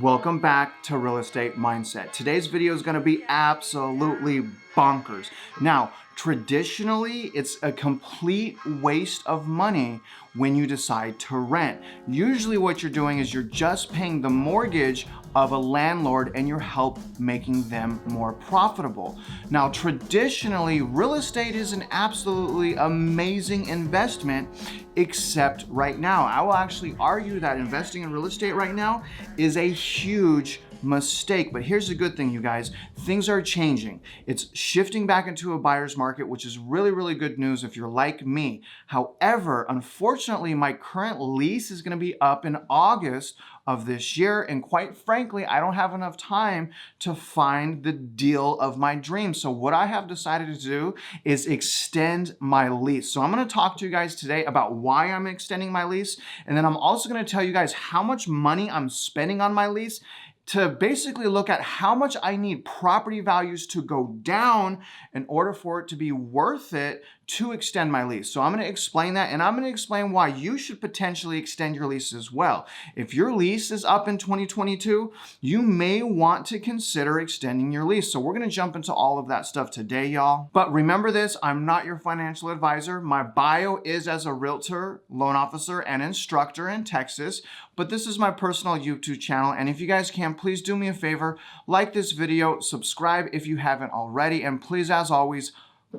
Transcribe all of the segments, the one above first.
Welcome back to Real Estate Mindset. Today's video is going to be absolutely bonkers. Now, traditionally, it's a complete waste of money when you decide to rent. Usually what you're doing is you're just paying the mortgage of a landlord and you're making them more profitable. Now, traditionally, real estate is an absolutely amazing investment, except right now. I will actually argue that investing in real estate right now is a huge mistake. But here's the good thing, you guys. Things are changing. It's shifting back into a buyer's market, which is really, really good news if you're like me. However, unfortunately, my current lease is going to be up in August of this year. And quite frankly, I don't have enough time to find the deal of my dreams. So what I have decided to do is extend my lease. So I'm going to talk to you guys today about why I'm extending my lease. And then I'm also going to tell you guys how much money I'm spending on my lease to basically look at how much I need property values to go down in order for it to be worth it to extend my lease. So I'm going to explain that, and I'm going to explain why you should potentially extend your lease as well. If your lease is up in 2022, you may want to consider extending your lease. So we're going to jump into all of that stuff today, y'all. But remember this, I'm not your financial advisor. My bio is as a realtor, loan officer, and instructor in Texas. But this is my personal YouTube channel. And if you guys can, please do me a favor, like this video, subscribe if you haven't already, and please, as always,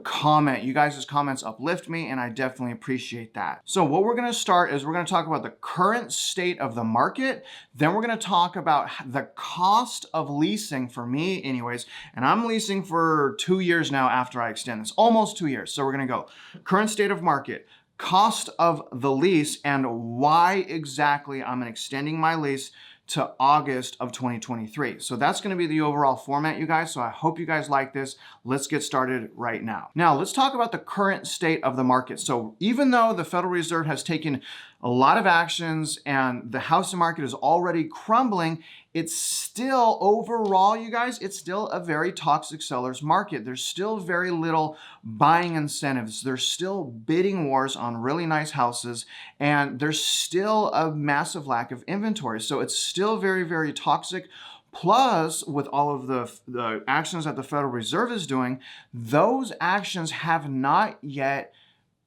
comment. You guys' comments uplift me, and I definitely appreciate that. So what we're going to start is we're going to talk about the current state of the market. Then we're going to talk about the cost of leasing for me anyways. And I'm leasing for 2 years now after I extend this, almost 2 years. So we're going to go current state of market, cost of the lease, and why exactly I'm extending my lease to August of 2023. So that's going to be the overall format, you guys. So I hope you guys like this. Let's get started right now. Now, let's talk about the current state of the market. So even though the Federal Reserve has taken a lot of actions and the housing market is already crumbling, it's still overall, you guys, it's still a very toxic seller's market. There's still very little buying incentives. There's still bidding wars on really nice houses, and there's still a massive lack of inventory. So it's still very, very toxic. Plus, with all of the actions that the Federal Reserve is doing, those actions have not yet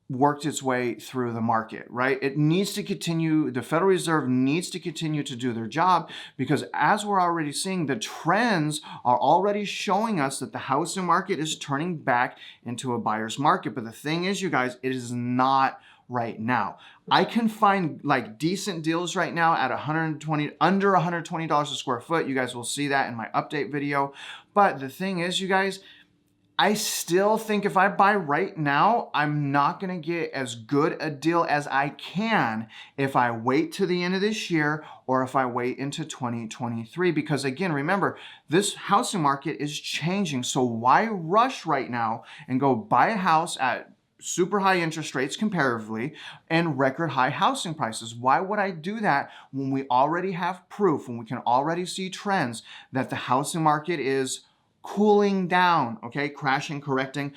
worked its way through the market, right? It needs to continue. The Federal Reserve needs to continue to do their job, because as we're already seeing, the trends are already showing us that the housing market is turning back into a buyer's market. But the thing is, you guys, it is not right now. I can find like decent deals right now at under $120 a square foot. You guys will see that in my update video. But the thing is, you guys, I still think if I buy right now, I'm not going to get as good a deal as I can if I wait to the end of this year or if I wait into 2023. Because again, remember, this housing market is changing. So why rush right now and go buy a house at super high interest rates comparatively and record high housing prices? Why would I do that when we already have proof, when we can already see trends that the housing market is cooling down, okay? Crashing, correcting.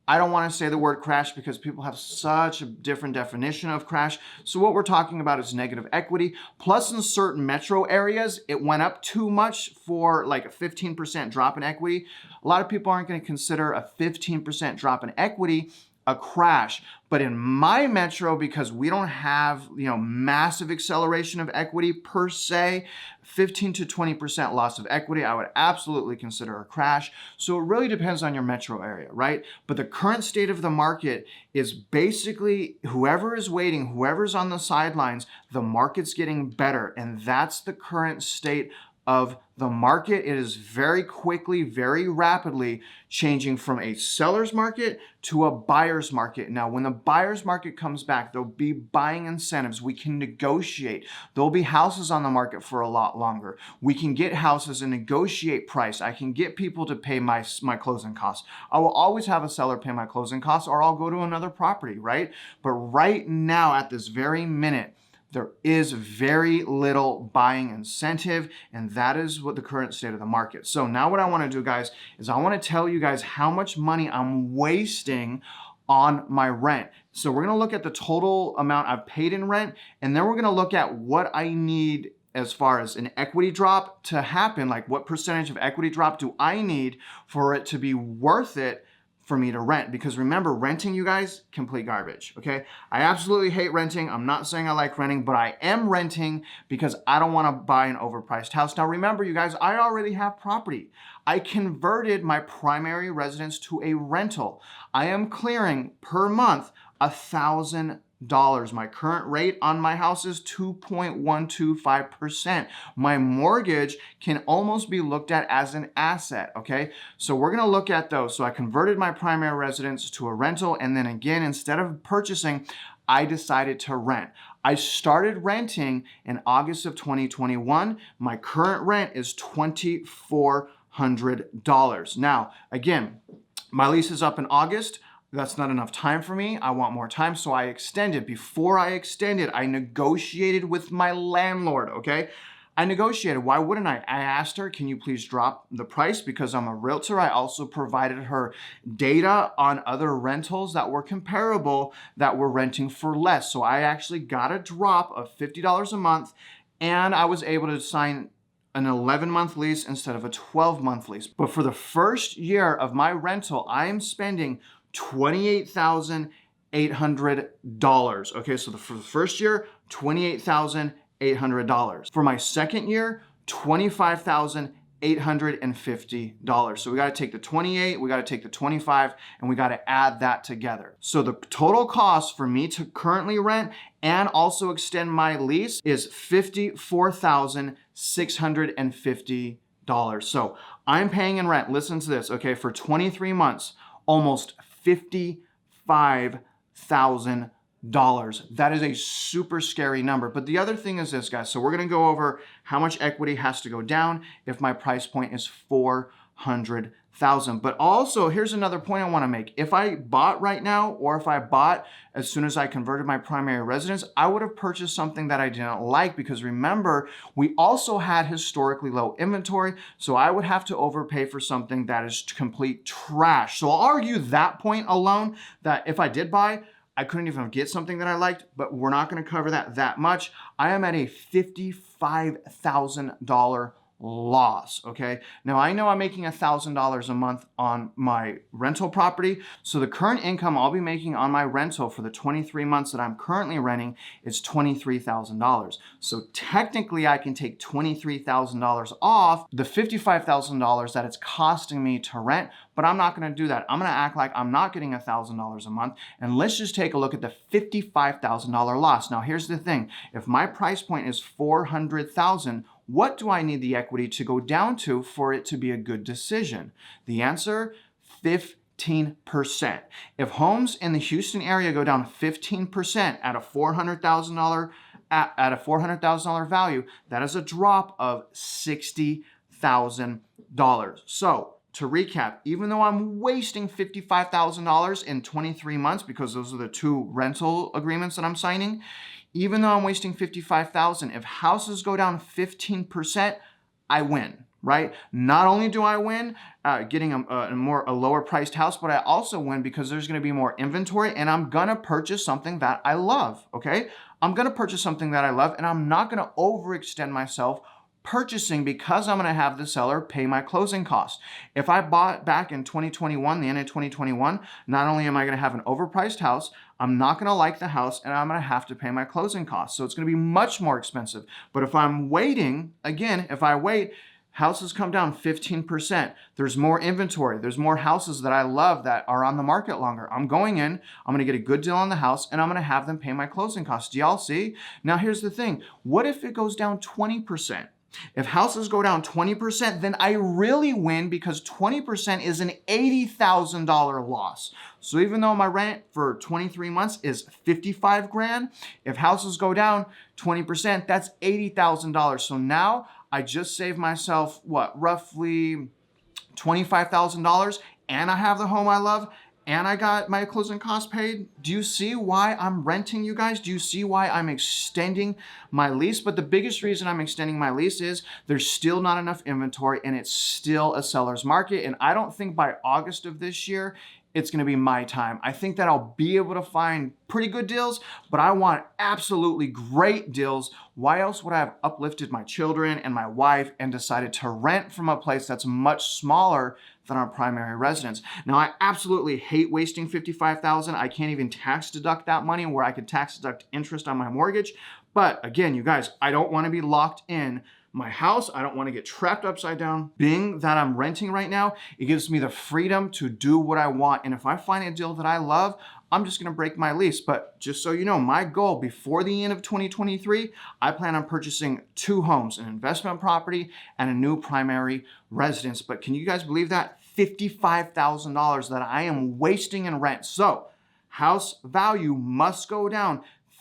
I don't want to say the word crash because people have such a different definition of crash. So what we're talking about is negative equity. Plus, in certain metro areas, it went up too much for like a 15% drop in equity. A lot of people aren't going to consider a 15% drop in equity a crash. But in my metro, because we don't have, massive acceleration of equity per se, 15 to 20% loss of equity, I would absolutely consider a crash. So it really depends on your metro area, right? But the current state of the market is basically whoever is waiting, whoever's on the sidelines, the market's getting better. And that's the current state of the market. It is very quickly, very rapidly changing from a seller's market to a buyer's market. Now, when the buyer's market comes back, there'll be buying incentives. We can negotiate. There'll be houses on the market for a lot longer. We can get houses and negotiate price. I can get people to pay my closing costs. I will always have a seller pay my closing costs, or I'll go to another property, right? But right now, at this very minute, there is very little buying incentive, and that is what the current state of the market. So now what I want to do, guys, is I want to tell you guys how much money I'm wasting on my rent. So we're gonna look at the total amount I've paid in rent, and then we're gonna look at what I need as far as an equity drop to happen, like what percentage of equity drop do I need for it to be worth it for me to rent. Because remember, renting, you guys, complete garbage, okay? I absolutely hate renting. I'm not saying I like renting, but I am renting because I don't wanna buy an overpriced house. Now remember, you guys, I already have property. I converted my primary residence to a rental. I am clearing per month $1,000. My current rate on my house is 2.125%. My mortgage can almost be looked at as an asset, okay? So we're gonna look at those. So I converted my primary residence to a rental, and then again, instead of purchasing, I decided to rent. I started renting in August of 2021. My current rent is $2,400. Now, again, my lease is up in August. That's not enough time for me. I want more time, so I extended. Before I extended, I negotiated with my landlord, okay? I negotiated. Why wouldn't I? I asked her, can you please drop the price? Because I'm a realtor. I also provided her data on other rentals that were comparable that were renting for less. So I actually got a drop of $50 a month, and I was able to sign an 11-month lease instead of a 12-month lease. But for the first year of my rental, I am spending $28,800. Okay, so for the first year, $28,800. For my second year, $25,850. So we got to take the 28, we got to take the 25, and we got to add that together. So the total cost for me to currently rent and also extend my lease is $54,650. So I'm paying in rent, listen to this, okay, for 23 months, almost $55,000. That is a super scary number. But the other thing is this, guys. So we're going to go over how much equity has to go down if my price point is $400,000. But also, here's another point I want to make. If I bought right now, or if I bought as soon as I converted my primary residence, I would have purchased something that I didn't like, because remember, we also had historically low inventory, so I would have to overpay for something that is complete trash. So I'll argue that point alone, that if I did buy, I couldn't even get something that I liked, but we're not going to cover that much. I am at a $55,000 loss, okay? Now, I know I'm making $1,000 a month on my rental property, so the current income I'll be making on my rental for the 23 months that I'm currently renting is $23,000. So technically, I can take $23,000 off the $55,000 that it's costing me to rent, but I'm not gonna do that. I'm gonna act like I'm not getting $1,000 a month, and let's just take a look at the $55,000 loss. Now, here's the thing. If my price point is $400,000, what do I need the equity to go down to for it to be a good decision? The answer, 15%. If homes in the Houston area go down 15% at a $400,000 value, that is a drop of $60,000. So to recap, even though I'm wasting $55,000 in 23 months, because those are the two rental agreements that I'm signing, even though I'm wasting $55,000, if houses go down 15%, I win, right? Not only do I win getting a lower priced house, but I also win because there's gonna be more inventory, and I'm gonna purchase something that I love, okay? I'm gonna purchase something that I love, and I'm not gonna overextend myself purchasing, because I'm gonna have the seller pay my closing costs. If I bought back in 2021, the end of 2021, not only am I gonna have an overpriced house, I'm not gonna like the house, and I'm gonna have to pay my closing costs. So it's gonna be much more expensive. But if I'm waiting, again, if I wait, houses come down 15%. There's more inventory. There's more houses that I love that are on the market longer. I'm going in, I'm gonna get a good deal on the house, and I'm gonna have them pay my closing costs. Do y'all see? Now here's the thing. What if it goes down 20%? If houses go down 20%, then I really win, because 20% is an $80,000 loss. So even though my rent for 23 months is 55 grand, if houses go down 20%, that's $80,000. So now I just saved myself, what, roughly $25,000, and I have the home I love, and I got my closing costs paid. Do you see why I'm renting, you guys? Do you see why I'm extending my lease? But the biggest reason I'm extending my lease is there's still not enough inventory, and it's still a seller's market. And I don't think by August of this year, it's gonna be my time. I think that I'll be able to find pretty good deals, but I want absolutely great deals. Why else would I have uplifted my children and my wife and decided to rent from a place that's much smaller than our primary residence? Now, I absolutely hate wasting $55,000. I can't even tax deduct that money where I could tax deduct interest on my mortgage. But again, you guys, I don't want to be locked in my house. I don't want to get trapped upside down. Being that I'm renting right now, it gives me the freedom to do what I want. And if I find a deal that I love, I'm just going to break my lease. But just so you know, my goal before the end of 2023, I plan on purchasing 2 homes, an investment property and a new primary residence. But can you guys believe that? $55,000 that I am wasting in rent. So house value must go down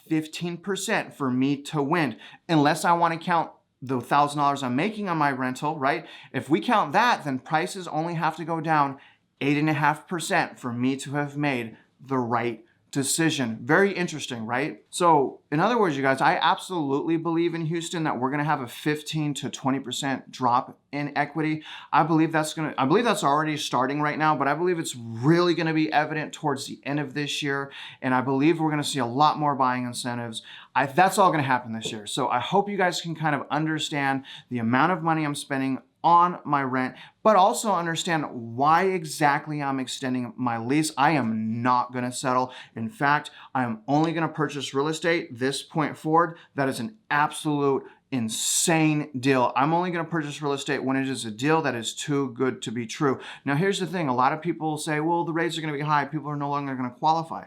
15% for me to win, unless I want to count the $1,000 I'm making on my rental, right? If we count that, then prices only have to go down 8.5% for me to have made the right decision. Very interesting, right? So in other words, you guys, I absolutely believe in Houston that we're going to have a 15 to 20% drop in equity. I believe that's already starting right now, but I believe it's really going to be evident towards the end of this year. And I believe we're going to see a lot more buying incentives. That's all going to happen this year. So I hope you guys can kind of understand the amount of money I'm spending on my rent, but also understand why exactly I'm extending my lease. I am not going to settle. In fact, I am only going to purchase real estate this point forward. That is an absolute insane deal. I'm only going to purchase real estate when it is a deal that is too good to be true. Now, here's the thing. A lot of people say, well, the rates are going to be high. People are no longer going to qualify.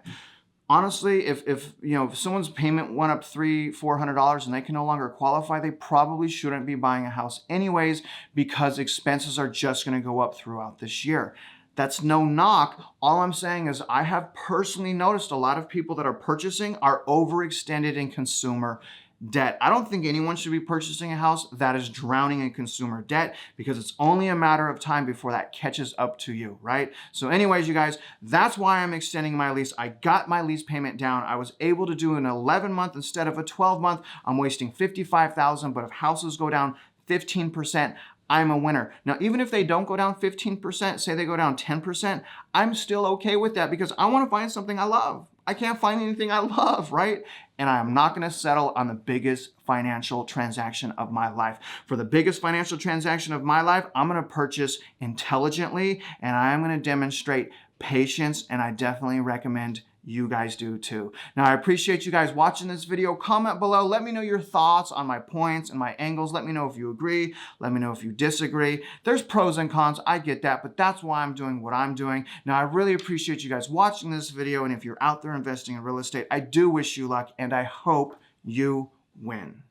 Honestly, if someone's payment went up $300-400 and they can no longer qualify, they probably shouldn't be buying a house anyways, because expenses are just going to go up throughout this year. That's no knock. All I'm saying is I have personally noticed a lot of people that are purchasing are overextended in consumer debt. I don't think anyone should be purchasing a house that is drowning in consumer debt, because it's only a matter of time before that catches up to you, right? So anyways, you guys, that's why I'm extending my lease. I got my lease payment down. I was able to do an 11-month instead of a 12-month. I'm wasting $55,000, but if houses go down 15%, I'm a winner. Now, even if they don't go down 15%, say they go down 10%, I'm still okay with that, because I want to find something I love. I can't find anything I love, right? And I am not going to settle on the biggest financial transaction of my life. For the biggest financial transaction of my life, I'm going to purchase intelligently, and I'm going to demonstrate patience, and I definitely recommend you guys do too. Now, I appreciate you guys watching this video. Comment below. Let me know your thoughts on my points and my angles. Let me know if you agree. Let me know if you disagree. There's pros and cons. I get that, but that's why I'm doing what I'm doing. Now, I really appreciate you guys watching this video. And if you're out there investing in real estate, I do wish you luck, and I hope you win.